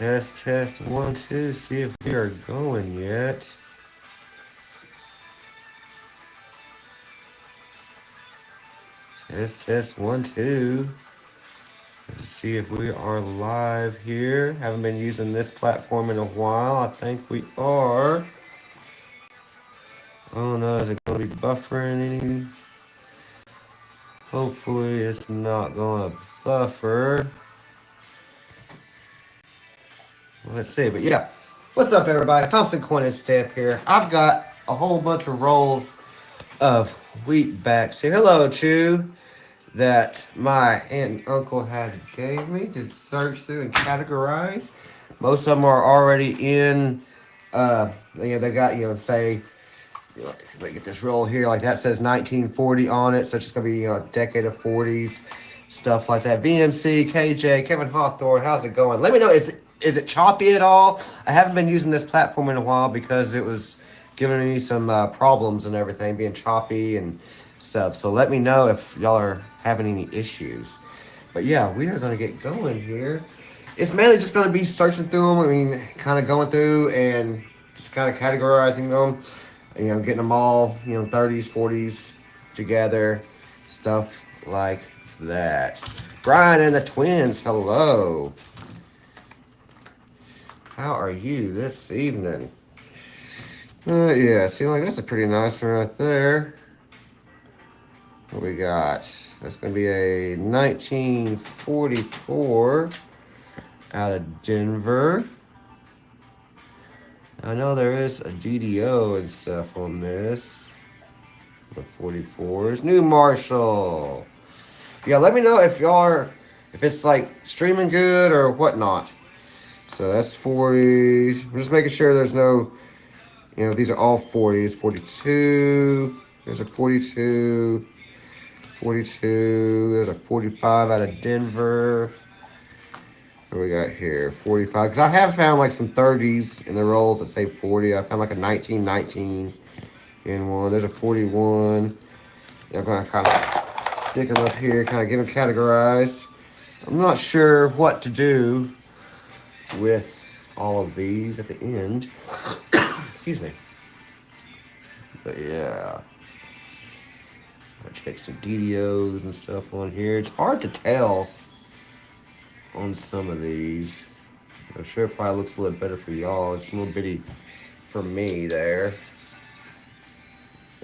Test, test, 1, 2. See if we are going yet. Test, test, 1, 2. Let's see if we are live here. Haven't been using this platform in a while. I think we are. Oh no, is it going to be buffering any? Hopefully it's not going to buffer. Let's see, but yeah. What's up, everybody? Thompson Coin and Stamp here. I've got a whole bunch of rolls of Wheatbacks here. Hello, Chew. That my aunt and uncle had gave me to search through and categorize. Most of them are already in. They got say. They get this roll here, like that says 1940 on it, so it's just gonna be a decade of 40s, stuff like that. VMC, KJ, Kevin Hawthorne, how's it going? Let me know. Is it choppy at all? I haven't been using this platform in a while because it was giving me some problems and everything, being choppy and stuff. So let me know if y'all are having any issues. But yeah, we are gonna get going here. It's mainly just gonna be searching through them. I mean, kind of going through and just kind of categorizing them. Getting them all, 30s, 40s together, stuff like that. Brian and the twins, hello. How are you this evening? Yeah, see, like that's a pretty nice one right there. What we got? That's going to be a 1944 out of Denver. I know there is a DDO and stuff on this. The 44s. New Marshall. Yeah, let me know if y'all are, if it's like streaming good or whatnot. So that's 40s. I'm just making sure there's no, these are all 40s. 42. There's a 42. 42. There's a 45 out of Denver. What do we got here? 45. Because I have found like some 30s in the rolls that say 40. I found like a 1919 in one. There's a 41. I'm going to kind of stick them up here, kind of get them categorized. I'm not sure what to do with all of these at the end. Excuse me. But yeah. I'll check some DDOs and stuff on here. It's hard to tell on some of these. I'm sure it probably looks a little better for y'all. It's a little bitty for me there.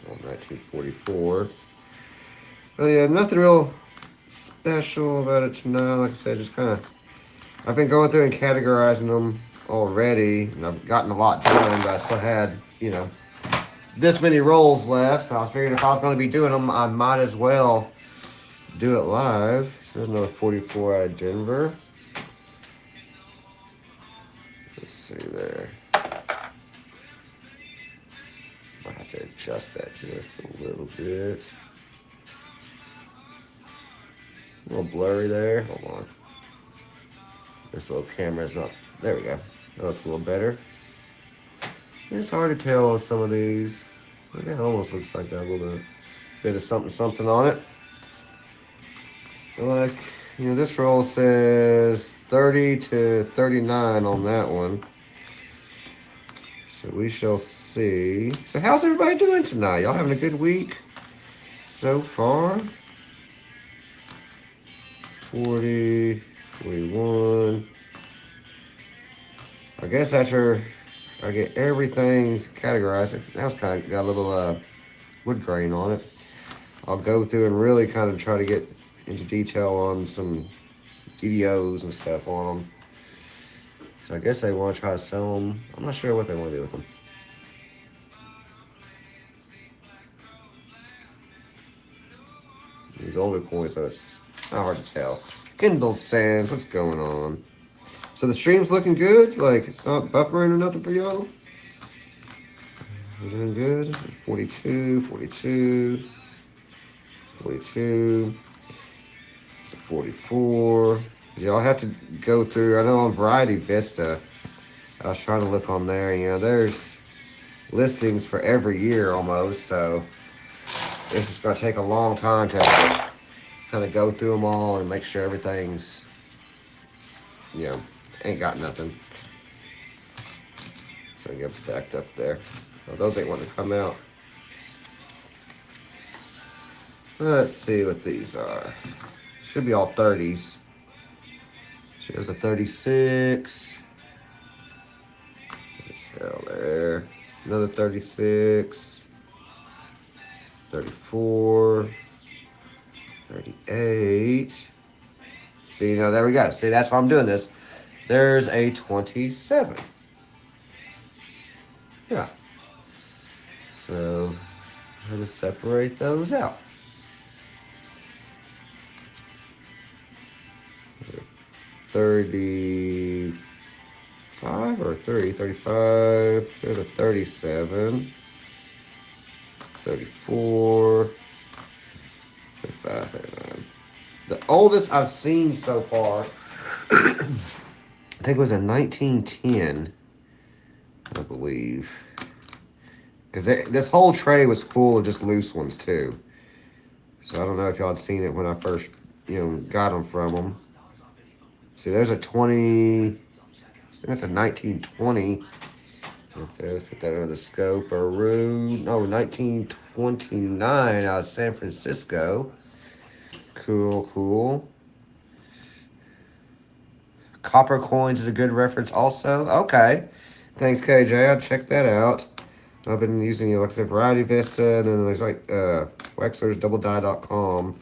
1944. But yeah, nothing real special about it tonight. Like I said, just kind of, I've been going through and categorizing them already, and I've gotten a lot done, but I still had, this many rolls left. So I figured if I was going to be doing them, I might as well do it live. So there's another 44 out of Denver. Let's see there. I have to adjust that just a little bit. A little blurry there. Hold on. This little camera's not. There we go. That looks a little better. It's hard to tell on some of these. But that almost looks like that, a little bit of something on it. Like, this roll says 30 to 39 on that one. So we shall see. So how's everybody doing tonight? Y'all having a good week so far? 40, 41. I guess after I get everything categorized, now it's kind of got a little wood grain on it. I'll go through and really kind of try to get into detail on some DDOs and stuff on them. So I guess they want to try to sell them. I'm not sure what they want to do with them. These older coins, though, it's not hard to tell. Kindle Sands, what's going on? So the stream's looking good? Like, it's not buffering or nothing for y'all? We're doing good? 42, 42, 42. It's a 44. Y'all have to go through, I know on Variety Vista, I was trying to look on there, there's listings for every year almost, so this is going to take a long time to kind of go through them all and make sure everything's, Ain't got nothing. So I get them stacked up there. Oh, those ain't wanting to come out. Let's see what these are. Should be all 30s. She has a 36. Let's hell there. Another 36. 34. 38. See, now there we go. See, that's why I'm doing this. There's a 27. Yeah. So I'm going to separate those out. 35 or 30, 35. There's a 37. 34. 35, 39. The oldest I've seen so far, I think it was a 1910, I believe. Because this whole tray was full of just loose ones, too. So I don't know if y'all had seen it when I first, got them from them. See, there's a 20, I think that's a 1920. Okay, let's put that under the scope. 1929 out of San Francisco. Cool. Copper coins is a good reference also. Okay. Thanks, KJ. I'll check that out. I've been using, like I said, Variety Vista, and then there's like Wexler's DoubleDie.com.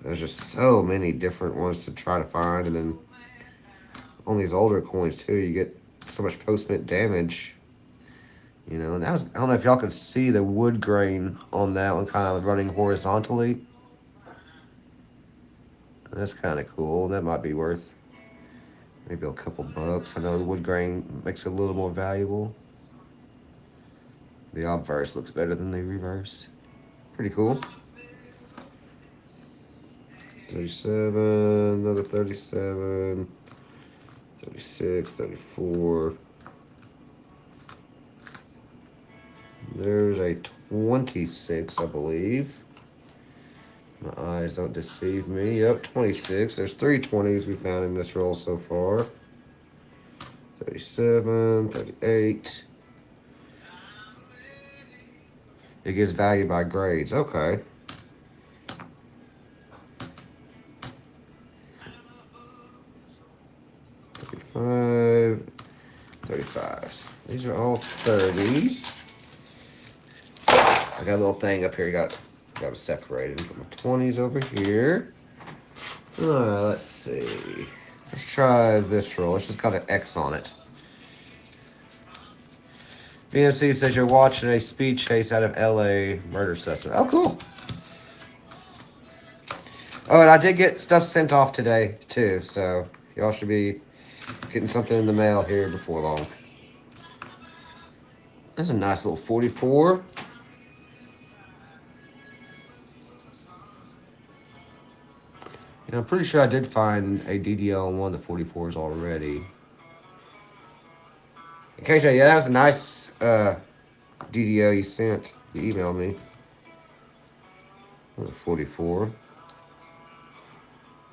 There's just so many different ones to try to find, and then on these older coins too, you get so much post-mint damage. And that was, I don't know if y'all can see the wood grain on that one kind of running horizontally. That's kind of cool. That might be worth maybe a couple bucks. I know the wood grain makes it a little more valuable. The obverse looks better than the reverse. Pretty cool. 37, another 37, 36, 34. There's a 26, I believe. My eyes don't deceive me. Yep, 26. There's 3 20s we found in this roll so far. 37, 38. It gives value by grades. Okay. $35. These are all 30s. I got a little thing up here. Got to separate them. Put my 20s over here. Alright, let's see. Let's try this roll. It's just got an X on it. VMC says you're watching a speed chase out of LA murder suspect. Oh, cool. Oh, and I did get stuff sent off today, too. So, y'all should be getting something in the mail here before long. That's a nice little 44. I'm pretty sure I did find a DDL on one of the 44s already. KJ, yeah, that was a nice DDL you sent. You emailed me. Another 44.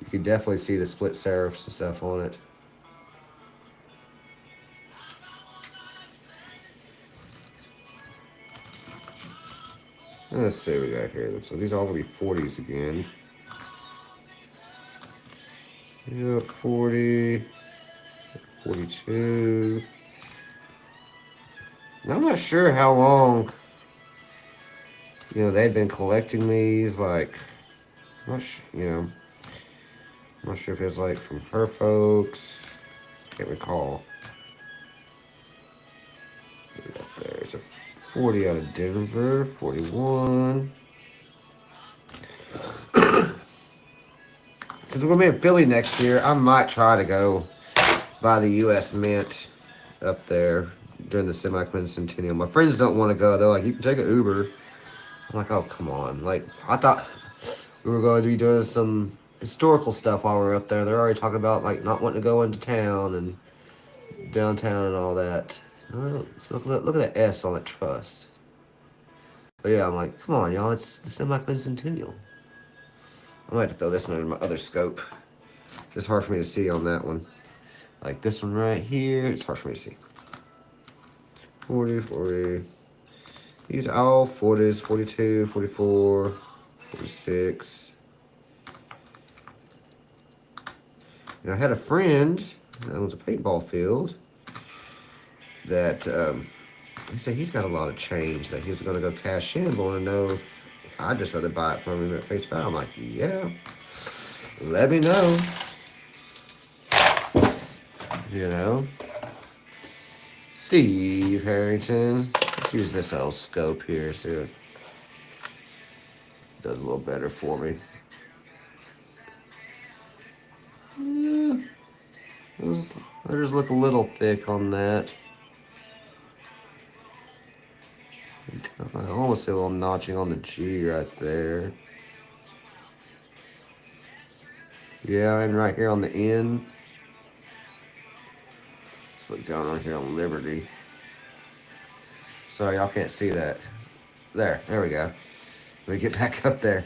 You can definitely see the split serifs and stuff on it. Let's see what we got here. So these are all going to be 40s again. Yep, 40. 42. And I'm not sure how long, they've been collecting these. Like, I'm not sure, I'm not sure if it's like from her folks. Can't recall. What we got there? It's a 40 out of Denver. 41. Since we're going to be in Philly next year, I might try to go by the U.S. Mint up there during the semi-quincentennial. My friends don't want to go. They're like, you can take an Uber. I'm like, oh, come on. Like, I thought we were going to be doing some historical stuff while we were up there. They're already talking about, like, not wanting to go into town and downtown and all that. So look at that S on that trust. But yeah, I'm like, come on, y'all. It's the semi-quincentennial. I might have to throw this one in my other scope. It's hard for me to see on that one. Like this one right here, it's hard for me to see. 40, 40. These are all 40s, 42, 44, 46. And I had a friend that owns a paintball field that he said he's got a lot of change that he's going to go cash in, but want to know if I'd just rather buy it from him at face value. I'm like, yeah, let me know. You know, Steve Harrington. Let's use this old scope here, see if it does a little better for me. Yeah, they just look a little thick on that. I almost see a little notching on the G right there. Yeah, and right here on the end. Let's look down on here on Liberty. Sorry, y'all can't see that. There we go. Let me get back up there.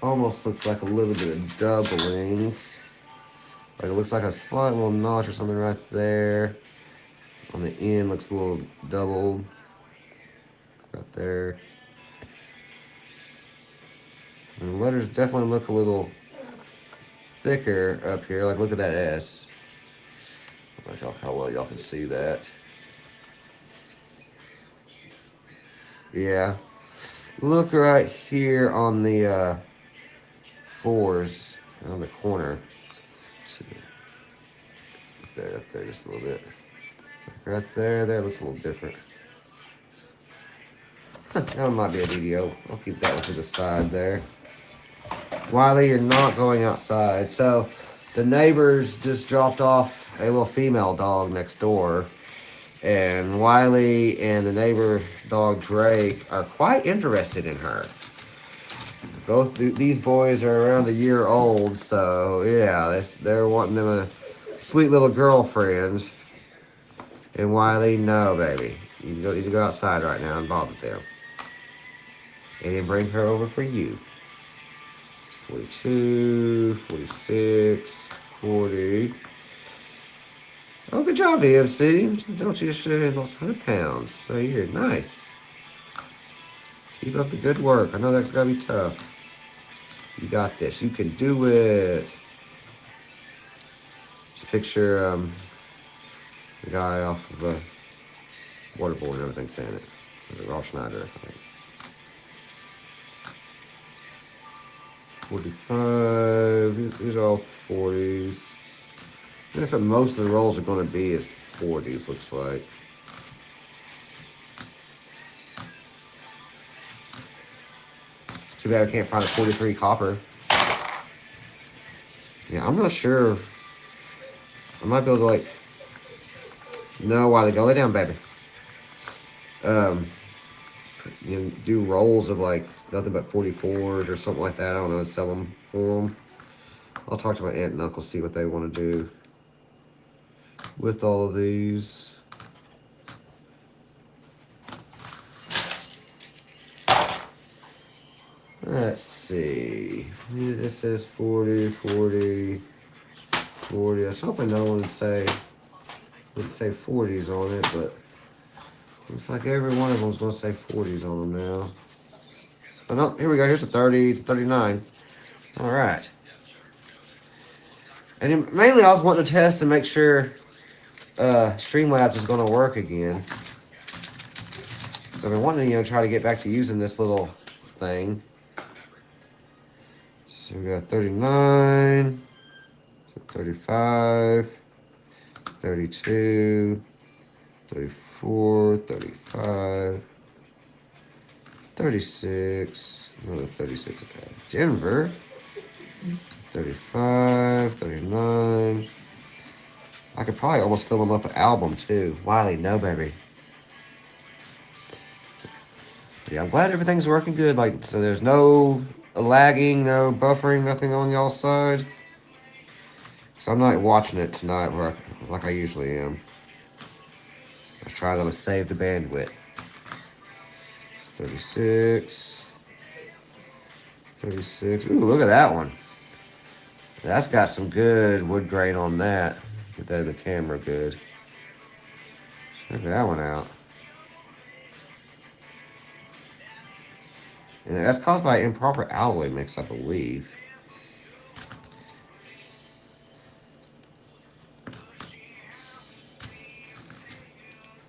Almost looks like a little bit of doubling. Like it looks like a slight little notch or something right there. On the end looks a little doubled. Right there. And the letters definitely look a little thicker up here. Like look at that S. I don't know how well y'all can see that. Yeah. Look right here on the 4s on the corner. Up there just a little bit. Right there looks a little different. That one might be a DDO. I'll keep that one to the side there. Wiley, you're not going outside. So the neighbors just dropped off a little female dog next door. And Wiley and the neighbor dog Drake are quite interested in her. Both these boys are around a year old, so yeah, they're wanting them a sweet little girlfriend. And Wiley, no, baby. You need to go outside right now and bother them. And then bring her over for you. 42, 46, 40. Oh, good job, EMC. Don't you just lost 100 pounds right here. Nice. Keep up the good work. I know that's got to be tough. You got this. You can do it. Just picture the guy off of a waterboard and everything saying it. Ross Schneider, I think. 45. These are all 40s. That's what most of the rolls are going to be is 40s, looks like. Too bad I can't find a 43 copper. Yeah, I'm not sure. I might be able to, like... No, why they go? Lay down, baby. You know, do rolls of, like, nothing but 44s or something like that. I don't know, and sell them for them. I'll talk to my aunt and uncle, see what they want to do with all of these. Let's see. This says 40, 40, 40. I was hoping no one would say 40s on it, but looks like every one of them is going to say 40s on them now. Oh, no, here we go. Here's a 30 to 39. All right. And mainly I was wanting to test and make sure Streamlabs is going to work again. So I've been wanting to, try to get back to using this little thing. So we got 39, 35, 32, 34, 35, 36, another 36, okay. Denver, 35, 39. I could probably almost fill them up an album too. Wiley, no, baby. Yeah, I'm glad everything's working good. Like, so there's no lagging, no buffering, nothing on y'all's side. So I'm not watching it tonight like I usually am. I was trying to save the bandwidth. 36. 36. Ooh, look at that one. That's got some good wood grain on that. Get that in the camera good. Check that one out. And that's caused by improper alloy mix, I believe.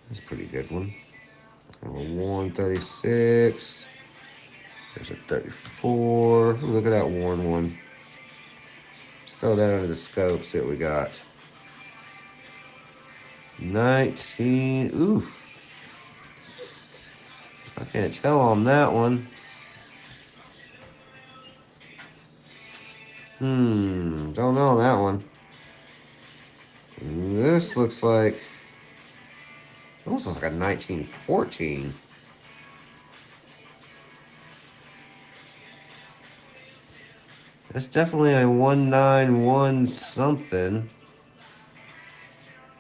That's a pretty good one. A 136. There's a 34. Ooh, look at that worn one. Let's throw that under the scope, see what we got. 19. Ooh. I can't tell on that one. Don't know on that one. This looks like, almost looks like a 1914. That's definitely a 191 something.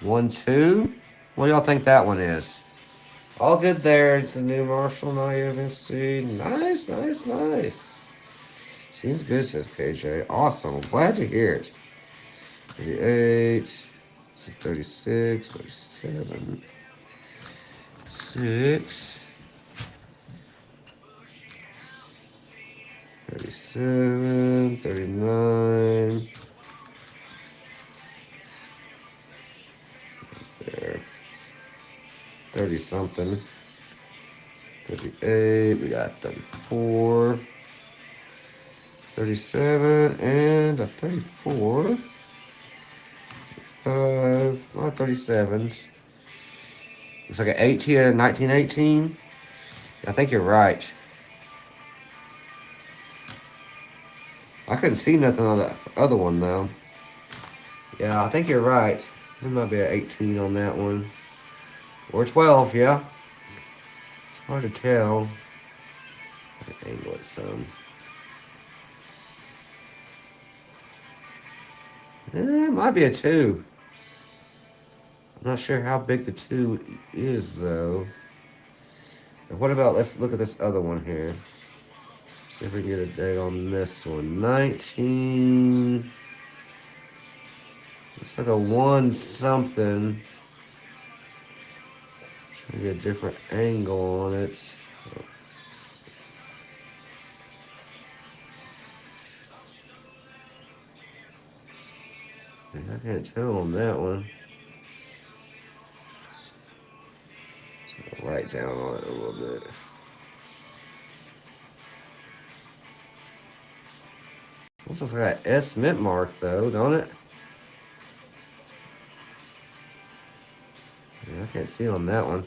12? What do y'all think that one is? All good there. It's a new Marshall IFC. Nice, nice, nice. Seems good, says KJ. Awesome. Glad to hear it. 38, 36, 37, 6, 37, 39. There. 30 something. 38. We got 34. 37 and a 34. 5. A lot of 37s. Looks like an 18, 1918. I think you're right. I couldn't see nothing on that other one though. Yeah, I think you're right. There might be an 18 on that one. Or 12, yeah. It's hard to tell. Angle it some. It might be a 2. I'm not sure how big the 2 is though. And what about, let's look at this other one here. See if we can get a date on this one. 19. It's like a 1 something. Trying to get a different angle on it. I can't tell on that one. So light down on it a little bit. Looks like that S mint mark though, don't it? Yeah, I can't see on that one.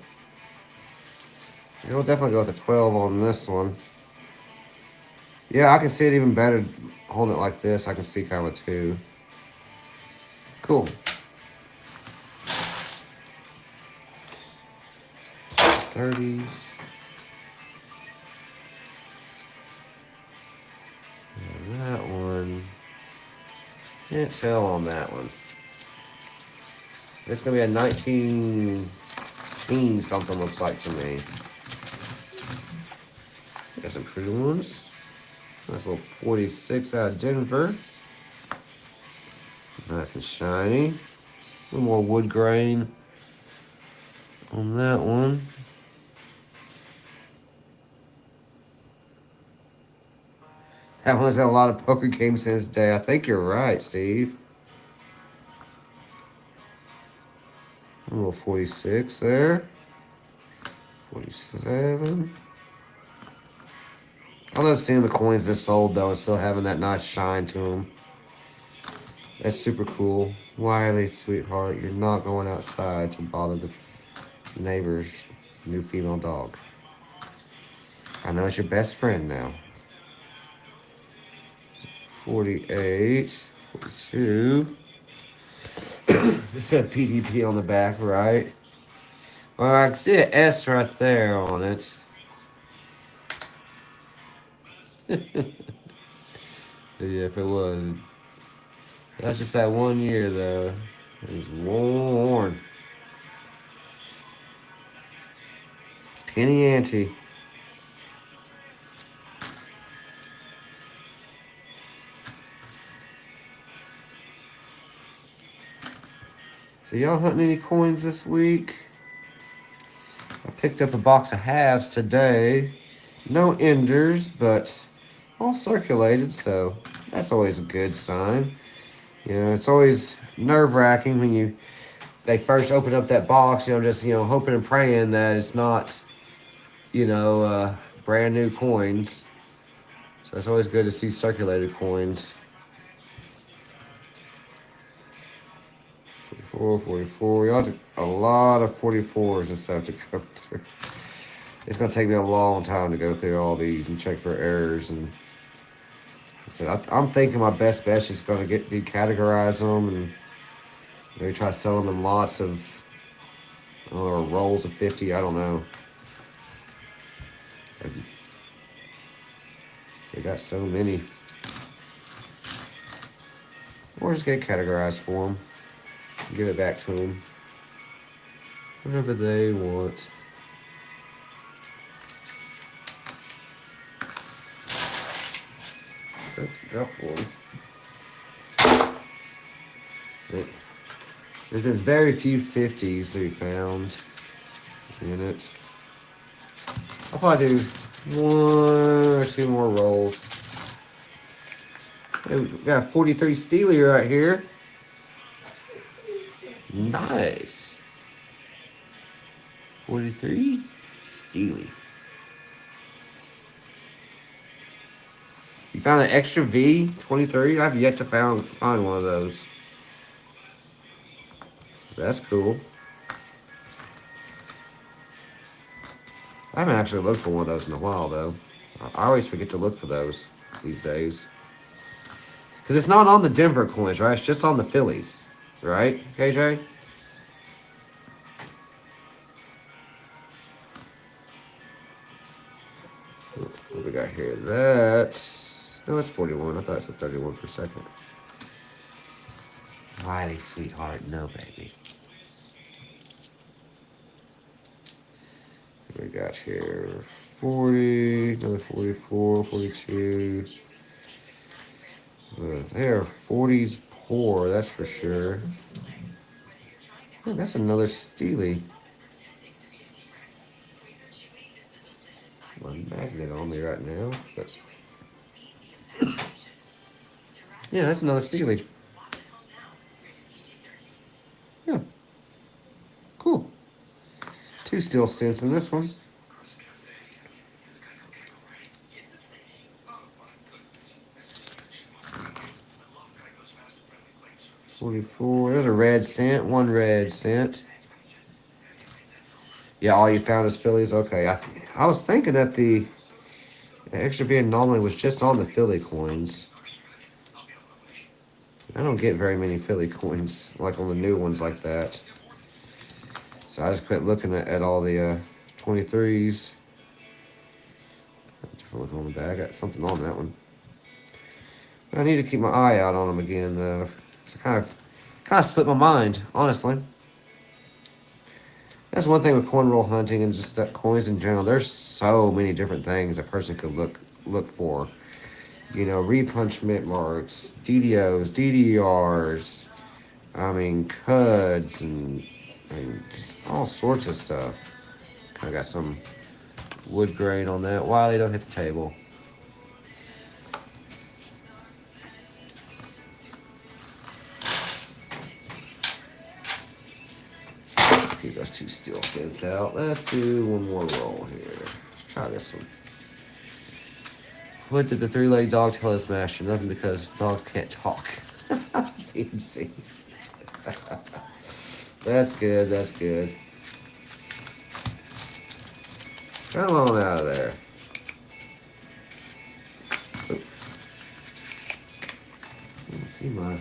So we'll definitely go with a 12 on this one. Yeah, I can see it even better holding it like this. I can see kind of a 2. Cool. 30s. And that one. Can't tell on that one. It's gonna be a 19 something looks like to me. Got some pretty ones. Nice little 46 out of Denver. Nice and shiny. A little more wood grain on that one. That one's had a lot of poker games since day. I think you're right, Steve. A little 46 there. 47. I love seeing the coins that sold though and still having that nice shine to them. That's super cool. Wiley, sweetheart, you're not going outside to bother the neighbor's new female dog. I know it's your best friend now. 48, 42. Just got PDP on the back, right? Well, I can see an S right there on it. Yeah, if it was. That's just that 1 year, though. It's worn. Penny ante. So y'all hunting any coins this week? I picked up a box of halves today. No enders, but all circulated, so that's always a good sign. You know, it's always nerve-wracking when they first open up that box, just, hoping and praying that it's not, brand new coins. So it's always good to see circulated coins. 44, 44. Y'all took a lot of 44s and stuff to go through. It's going to take me a long time to go through all these and check for errors. And I said, I'm thinking my best bet is going to be categorize them and maybe try selling them lots of, or rolls of 50. I don't know. They got so many. Or just get categorized for them. Give it back to them. Whatever they want. That's a couple. There's been very few 50s to be found in it. I'll probably do 1 or 2 more rolls. Hey, we got a 43 Steely right here. Nice. 43 Steely. You found an extra V 23? I've yet to find one of those. That's cool. I haven't actually looked for one of those in a while, though. I always forget to look for those these days. Because it's not on the Denver coins, right? It's just on the Phillies, right, KJ? What we got here? No, it's 41. I thought it said 31 for a second. Wiley, sweetheart, no, baby. What we got here? 40, another 44, 42. They are 40s poor, that's for sure. Oh, that's another Steely. My magnet on me right now, but yeah, that's another Steely. Yeah, cool. 2 steel cents in this one. $44. There's a red cent. 1 red cent. Yeah, all you found is Phillies. Okay, I was thinking that the extra V anomaly was just on the Philly coins. I don't get very many Philly coins like on the new ones like that. So I just quit looking at all the 23s. Different look on the bag. I got something on that one. I need to keep my eye out on them again, though. It's kind of slipped my mind, honestly. That's one thing with coin roll hunting and just coins in general. There's so many different things a person could look for. You know, repunchment marks, DDOs, DDRs, CUDs, and just all sorts of stuff. Kind of got some wood grain on that. Wiley, don't hit the table. Keep those 2 steel cents out. Let's do 1 more roll here. Let's try this one. What did the 3-legged dog tell us, Master? Nothing, because dogs can't talk. PMC. That's good, that's good. Come on out of there. Oop. Let's see my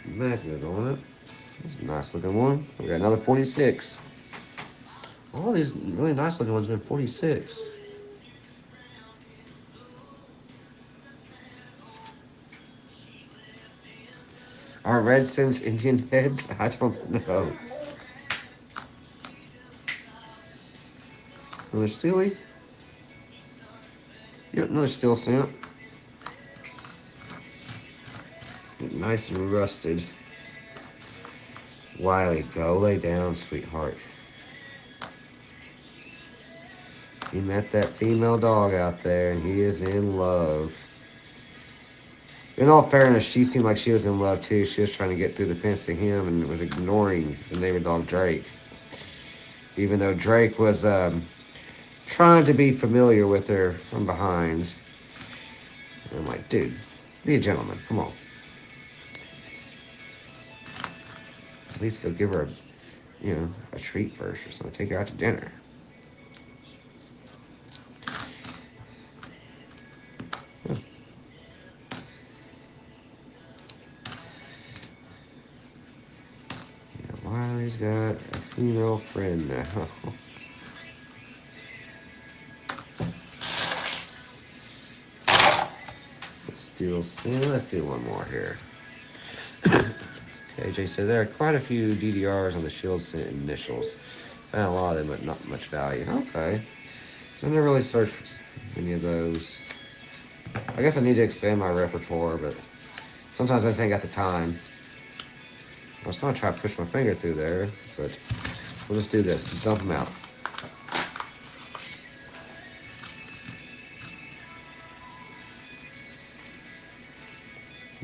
magnet on it. That's a nice looking one. We got another 46. All these really nice looking ones have been 46. Are red cents Indian heads? I don't know. Another Steely? Yep, another steel cent. Nice and rusted. Wiley, go lay down, sweetheart. He met that female dog out there, and he is in love. In all fairness, she seemed like she was in love too. She was trying to get through the fence to him and was ignoring the neighbor dog Drake. Even though Drake was trying to be familiar with her from behind. And I'm like, dude, be a gentleman. Come on. At least go give her a treat first or something. Take her out to dinner. Wiley's got a female friend now. Let's do one more here. KJ said there are quite a few DDRs on the shield initials. Found a lot of them, but not much value. Okay. So I never really searched for any of those. I guess I need to expand my repertoire, but sometimes I just ain't got the time. I was going to try to push my finger through there, but we'll just do this. Just dump them out.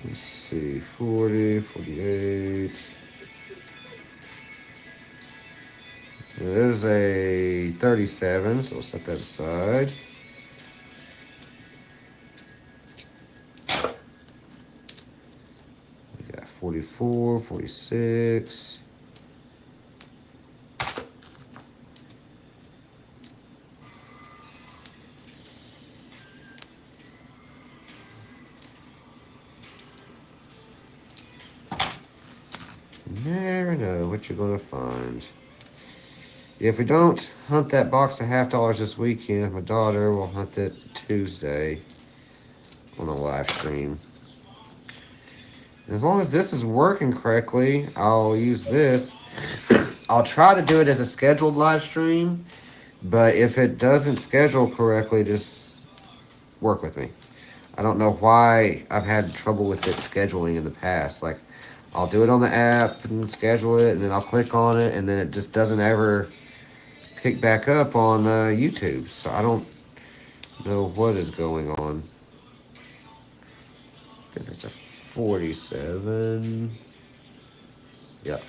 Let's see. 40, 48. There's a 37, so we'll set that aside. We got 44, 46. You never know what you're going to find. If we don't hunt that box of $50 this weekend, my daughter will hunt it Tuesday on a live stream. As long as this is working correctly, I'll use this. I'll try to do it as a scheduled live stream, but if it doesn't schedule correctly, just work with me. I don't know why I've had trouble with it scheduling in the past. Like, I'll do it on the app and schedule it, and then I'll click on it, and then it just doesn't ever pick back up on YouTube. So I don't know what is going on. I think it's a 47. Yep.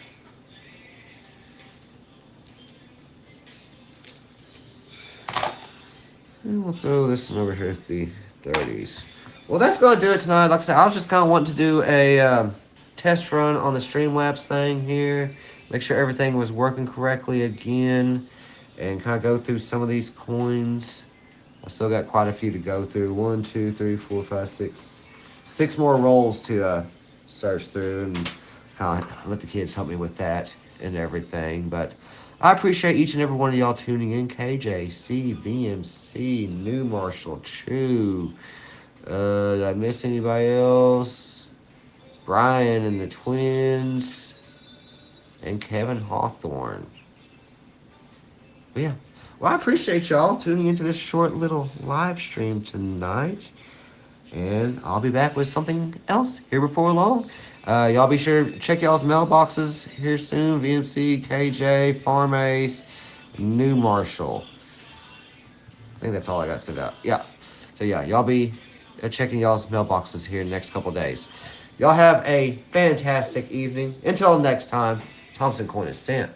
And we'll throw this one over here at the 30s. Well, that's going to do it tonight. Like I said, I was just kind of wanting to do a test run on the Streamlabs thing here. Make sure everything was working correctly again. And kind of go through some of these coins. I still got quite a few to go through. 1, 2, 3, 4, 5, 6. 6 more rolls to search through. And kind of let the kids help me with that and everything. But I appreciate each and every one of y'all tuning in. KJ, Steve, VMC, New Marshall, Chew. Did I miss anybody else? Brian and the twins. And Kevin Hawthorne. But yeah. Well, I appreciate y'all tuning into this short little live stream tonight. And I'll be back with something else here before long. Y'all be sure to check y'all's mailboxes here soon. VMC, KJ, Farm Ace, New Marshall. I think that's all I got sent out. Yeah. So yeah, y'all be checking y'all's mailboxes here in the next couple days. Y'all have a fantastic evening. Until next time, Thompson Coin and Stamp